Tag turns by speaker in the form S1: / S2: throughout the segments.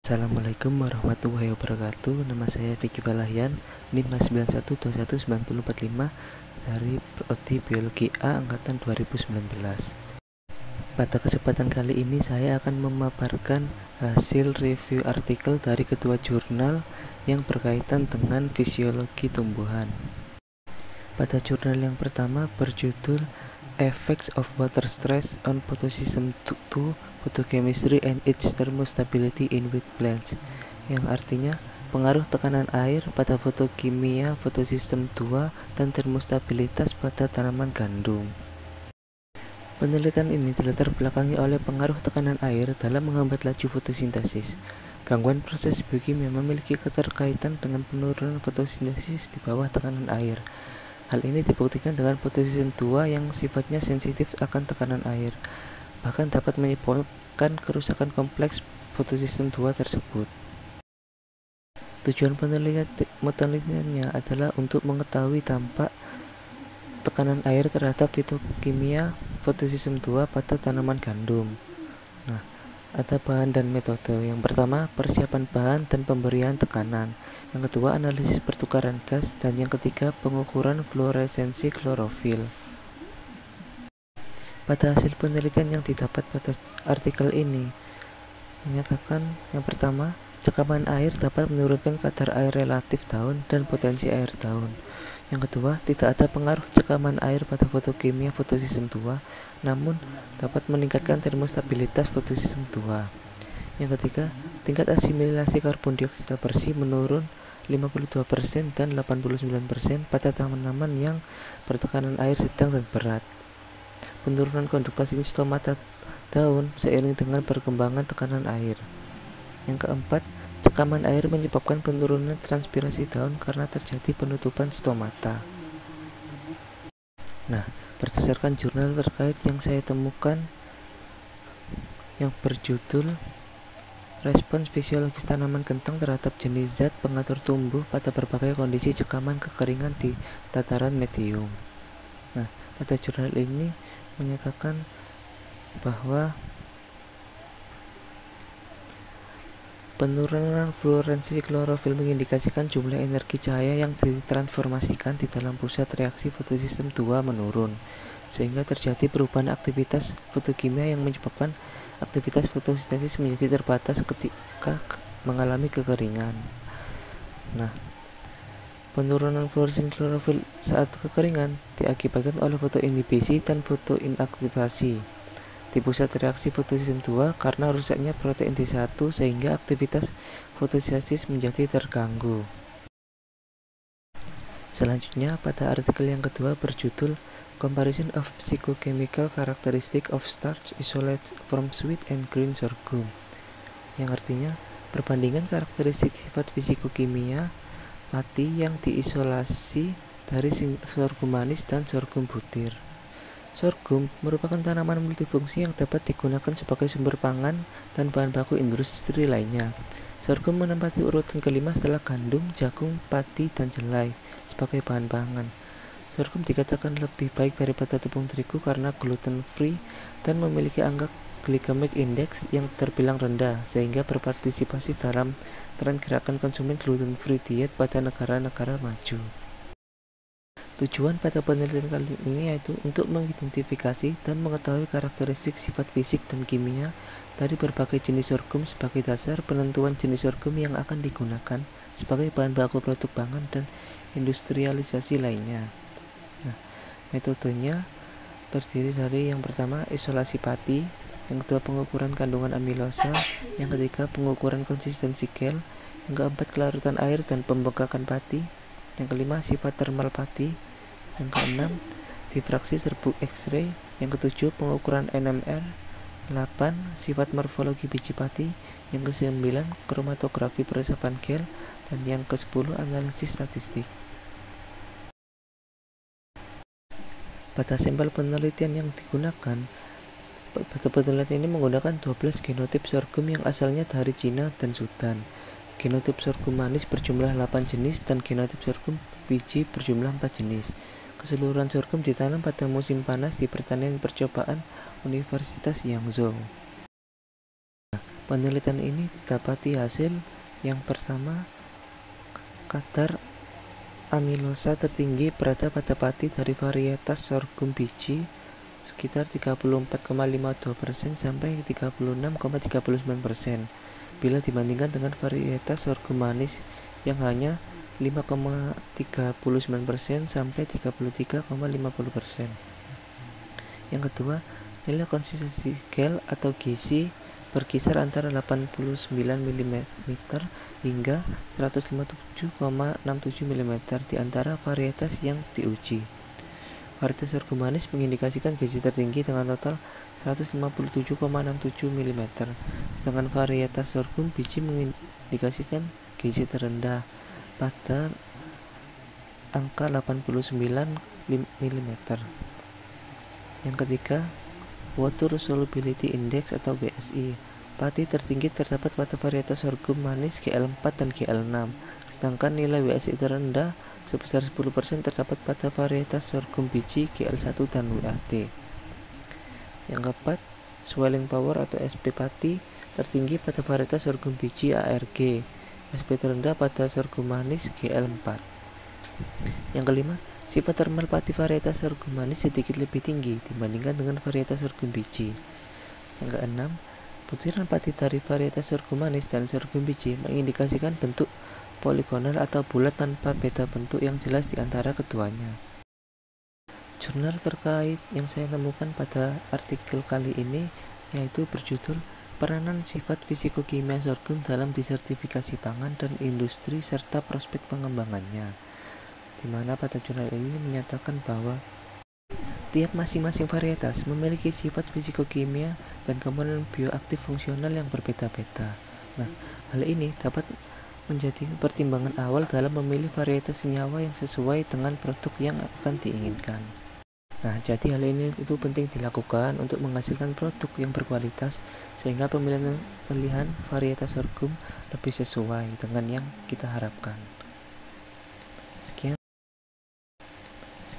S1: Assalamualaikum warahmatullahi wabarakatuh. Nama saya Vicky Balahian, NIM 91219045 dari Prodi Biologi A angkatan 2019. Pada kesempatan kali ini saya akan memaparkan hasil review artikel dari kedua jurnal yang berkaitan dengan fisiologi tumbuhan. Pada jurnal yang pertama berjudul Effects of Water Stress on Photosystem II, Photochemistry and its Thermostability in Wheat Plants, yang artinya pengaruh tekanan air pada fotokimia fotosistem tua dan termostabilitas pada tanaman gandum. Penelitian ini dilatar belakangi oleh pengaruh tekanan air dalam menghambat laju fotosintesis. Gangguan proses biokimia memiliki keterkaitan dengan penurunan fotosintesis di bawah tekanan air. Hal ini dibuktikan dengan fotosistem tua yang sifatnya sensitif akan tekanan air, bahkan dapat menyebabkan kerusakan kompleks fotosistem tua tersebut. Tujuan penelitiannya adalah untuk mengetahui dampak tekanan air terhadap fitokimia fotosistem tua pada tanaman gandum. Ada bahan dan metode. Yang pertama, persiapan bahan dan pemberian tekanan. Yang kedua, analisis pertukaran gas. Dan yang ketiga, pengukuran fluoresensi klorofil. Pada hasil penelitian yang didapat pada artikel ini menyatakan yang pertama, cekaman air dapat menurunkan kadar air relatif daun dan potensi air daun. Yang kedua, tidak ada pengaruh cekaman air pada fotokimia fotosistem tua, namun dapat meningkatkan termostabilitas fotosistem tua. Yang ketiga, tingkat asimilasi karbon dioksida bersih menurun 52% dan 89% pada tanaman yang bertekanan air sedang dan berat. Penurunan konduktasi stomata daun seiring dengan perkembangan tekanan air. Yang keempat, cekaman air menyebabkan penurunan transpirasi daun karena terjadi penutupan stomata. Berdasarkan jurnal terkait yang saya temukan yang berjudul Respons Fisiologis Tanaman Kentang terhadap jenis zat pengatur tumbuh pada berbagai kondisi cekaman kekeringan di tataran medium. Pada jurnal ini menyatakan bahwa penurunan fluoresensi klorofil mengindikasikan jumlah energi cahaya yang ditransformasikan di dalam pusat reaksi fotosistem tua menurun, sehingga terjadi perubahan aktivitas fotokimia yang menyebabkan aktivitas fotosintesis menjadi terbatas ketika mengalami kekeringan. Penurunan fluoresensi klorofil saat kekeringan diakibatkan oleh fotoinhibisi dan fotoinaktivasi di pusat reaksi fotosistem tua karena rusaknya protein D1 sehingga aktivitas fotosintesis menjadi terganggu. Selanjutnya, pada artikel yang kedua berjudul Comparison of Physicochemical Characteristics of Starch Isolates from Sweet and Green Sorghum, yang artinya perbandingan karakteristik sifat fisikokimia pati yang diisolasi dari sorghum manis dan sorghum butir. Sorghum merupakan tanaman multifungsi yang dapat digunakan sebagai sumber pangan dan bahan baku industri lainnya. Sorghum menempati urutan kelima setelah gandum, jagung, padi, dan jelai sebagai bahan pangan. Sorghum dikatakan lebih baik daripada tepung terigu karena gluten free dan memiliki angka glycemic index yang terbilang rendah, sehingga berpartisipasi dalam tren gerakan konsumen gluten free diet pada negara-negara maju. Tujuan pada penelitian kali ini yaitu untuk mengidentifikasi dan mengetahui karakteristik sifat fisik dan kimia dari berbagai jenis sorghum sebagai dasar penentuan jenis sorghum yang akan digunakan sebagai bahan baku produk pangan dan industrialisasi lainnya. Metodenya terdiri dari yang pertama isolasi pati, yang kedua pengukuran kandungan amilosa, yang ketiga pengukuran konsistensi gel, yang keempat kelarutan air dan pembengkakan pati, yang kelima sifat termal pati, yang keenam difraksi serbuk X-ray, yang ketujuh pengukuran NMR, 8 sifat morfologi biji pati, yang ke-9 kromatografi peresapan gel, dan yang ke-10 analisis statistik. Pada sampel penelitian yang digunakan, pada penelitian ini menggunakan 12 genotip sorghum yang asalnya dari Cina dan Sudan. Genotip sorghum manis berjumlah 8 jenis dan genotip sorghum biji berjumlah 4 jenis. Keseluruhan sorghum ditanam pada musim panas di pertanian percobaan Universitas Yangzhou. Penelitian ini didapati hasil yang pertama, kadar amilosa tertinggi berada pada pati dari varietas sorghum biji sekitar 34,52% sampai 36,39% bila dibandingkan dengan varietas sorghum manis yang hanya 5,39% sampai 33,50%. Yang kedua, nilai konsistensi gel atau gizi berkisar antara 89 mm hingga 157,67 mm di antara varietas yang diuji. Varietas sorghum manis mengindikasikan gizi tertinggi dengan total 157,67 mm, sedangkan varietas sorghum biji mengindikasikan gizi terendah pada angka 89 mm. Yang ketiga, Water Solubility Index atau WSI. Pati tertinggi terdapat pada varietas sorghum manis GL4 dan GL6, sedangkan nilai WSI terendah sebesar 10% terdapat pada varietas sorghum biji GL1 dan WAT. Yang keempat, Swelling Power atau SP pati tertinggi pada varietas sorghum biji ARG, SP terendah pada sorghum manis GL4. Yang kelima, sifat termal pati varietas sorghum manis sedikit lebih tinggi dibandingkan dengan varietas sorghum biji. Yang keenam, butiran pati dari varietas sorghum manis dan sorghum biji mengindikasikan bentuk poligonal atau bulat tanpa beda bentuk yang jelas di antara keduanya. Jurnal terkait yang saya temukan pada artikel kali ini yaitu berjudul Peranan Sifat Fisikokimia Sorghum dalam Disertifikasi Pangan dan Industri serta Prospek Pengembangannya, di mana pada jurnal ini menyatakan bahwa tiap masing-masing varietas memiliki sifat fisikokimia dan komponen bioaktif fungsional yang berbeda-beda. Nah, hal ini dapat menjadi pertimbangan awal dalam memilih varietas senyawa yang sesuai dengan produk yang akan diinginkan. Nah, jadi hal ini itu penting dilakukan untuk menghasilkan produk yang berkualitas sehingga pemilihan varietas sorghum lebih sesuai dengan yang kita harapkan.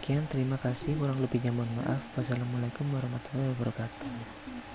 S1: Sekian, terima kasih. Kurang lebihnya mohon maaf. Wassalamualaikum warahmatullahi wabarakatuh.